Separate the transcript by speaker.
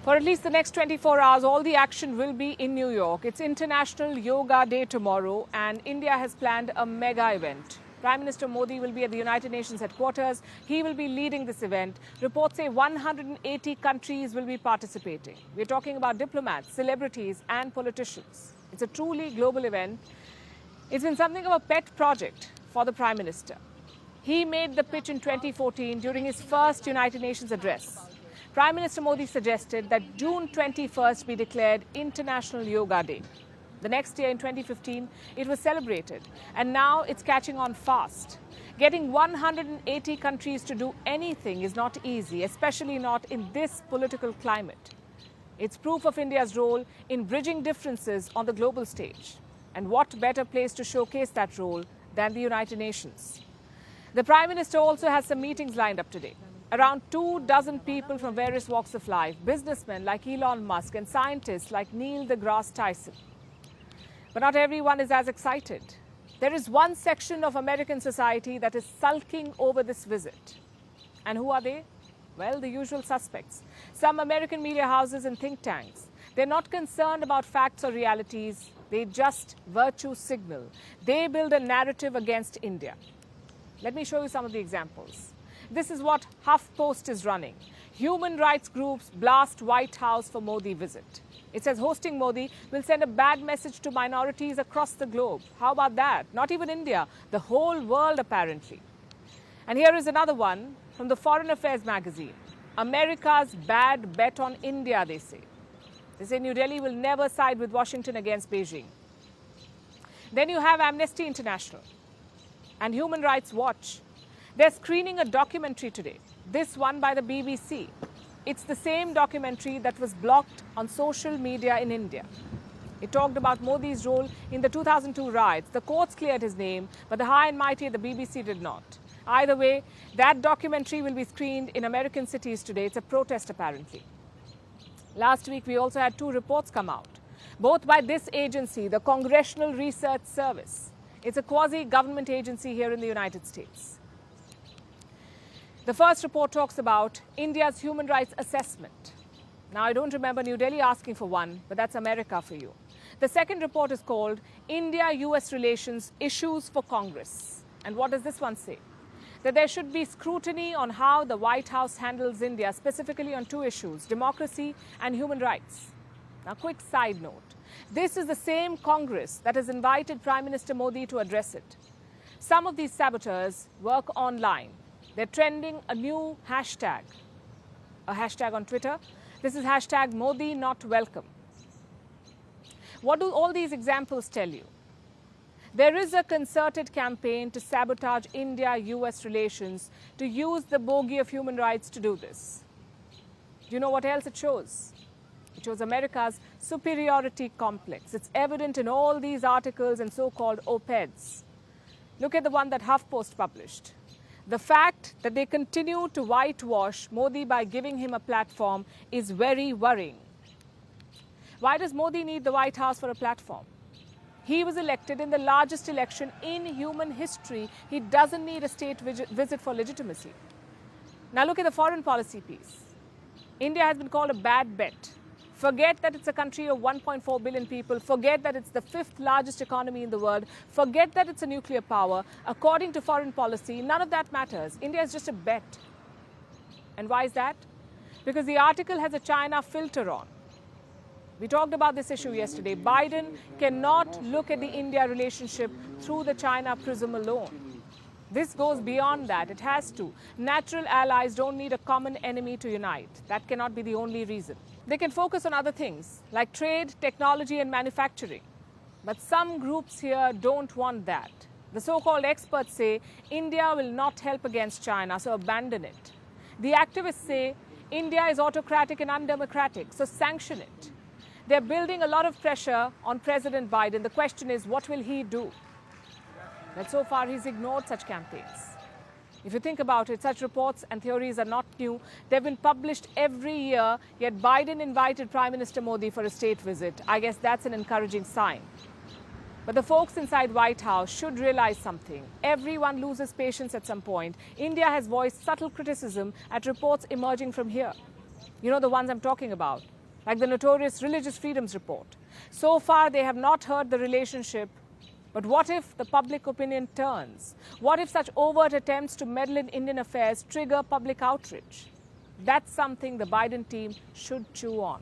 Speaker 1: For at least the next 24 hours, all the action will be in New York. It's International Yoga Day tomorrow, and India has planned a mega event. Prime Minister Modi will be at the United Nations headquarters. He will be leading this event. Reports say 180 countries will be participating. We're talking about diplomats, celebrities, and politicians. It's a truly global event. It's been something of a pet project for the Prime Minister. He made the pitch in 2014 during his first United Nations address. Prime Minister Modi suggested that June 21st be declared International Yoga Day. The next year, in 2015, it was celebrated, and now it's catching on fast. Getting 180 countries to do anything is not easy, especially not in this political climate. It's proof of India's role in bridging differences on the global stage. And what better place to showcase that role than the United Nations? The Prime Minister also has some meetings lined up today. Around 24 people from various walks of life, businessmen like Elon Musk and scientists like Neil deGrasse Tyson. But not everyone is as excited. There is one section of American society that is sulking over this visit. And who are they? Well, the usual suspects. Some American media houses and think tanks. They're not concerned about facts or realities. They just virtue signal. They build a narrative against India. Let me show you some of the examples. This is what HuffPost is running. Human rights groups blast White House for Modi visit. It says hosting Modi will send a bad message to minorities across the globe. How about that? Not even India, the whole world apparently. And here is another one from the Foreign Affairs magazine. America's bad bet on India, they say. They say New Delhi will never side with Washington against Beijing. Then you have Amnesty International and Human Rights Watch. They're screening a documentary today, this one by the BBC. It's the same documentary that was blocked on social media in India. It talked about Modi's role in the 2002 riots. The courts cleared his name, but the high and mighty at the BBC did not. Either way, that documentary will be screened in American cities today. It's a protest, apparently. Last week, we also had 2 reports come out, both by this agency, the Congressional Research Service. It's a quasi-government agency here in the United States. The first report talks about India's human rights assessment. Now, I don't remember New Delhi asking for one, but that's America for you. The second report is called India-US Relations Issues for Congress. And what does this one say? That there should be scrutiny on how the White House handles India, specifically on 2 issues, democracy and human rights. Now, quick side note. This is the same Congress that has invited Prime Minister Modi to address it. Some of these saboteurs work online. They're trending a new hashtag, a hashtag on Twitter. This is hashtag Modi not welcome. What do all these examples tell you? There is a concerted campaign to sabotage India-US relations, to use the bogey of human rights to do this. Do you know what else it shows? It shows America's superiority complex. It's evident in all these articles and so-called op-eds. Look at the one that HuffPost published. The fact that they continue to whitewash Modi by giving him a platform is very worrying. Why does Modi need the White House for a platform? He was elected in the largest election in human history. He doesn't need a state visit for legitimacy. Now look at the foreign policy piece. India has been called a bad bet. Forget that it's a country of 1.4 billion people. Forget that it's the 5th largest economy in the world. Forget that it's a nuclear power. According to foreign policy, none of that matters. India is just a bet. And why is that? Because the article has a China filter on. We talked about this issue yesterday. Biden cannot look at the India relationship through the China prism alone. This goes beyond that. It has to. Natural allies don't need a common enemy to unite. That cannot be the only reason. They can focus on other things like trade, technology, and manufacturing. But some groups here don't want that. The so-called experts say India will not help against China, so abandon it. The activists say India is autocratic and undemocratic, so sanction it. They're building a lot of pressure on President Biden. The question is, what will he do? But so far, he's ignored such campaigns. If you think about it, such reports and theories are not new. They've been published every year, yet Biden invited Prime Minister Modi for a state visit. I guess that's an encouraging sign. But the folks inside White House should realize something. Everyone loses patience at some point. India has voiced subtle criticism at reports emerging from here. You know the ones I'm talking about. like the notorious Religious Freedoms Report. So far, they have not heard the relationship. But what if the public opinion turns? What if such overt attempts to meddle in Indian affairs trigger public outrage? That's something the Biden team should chew on.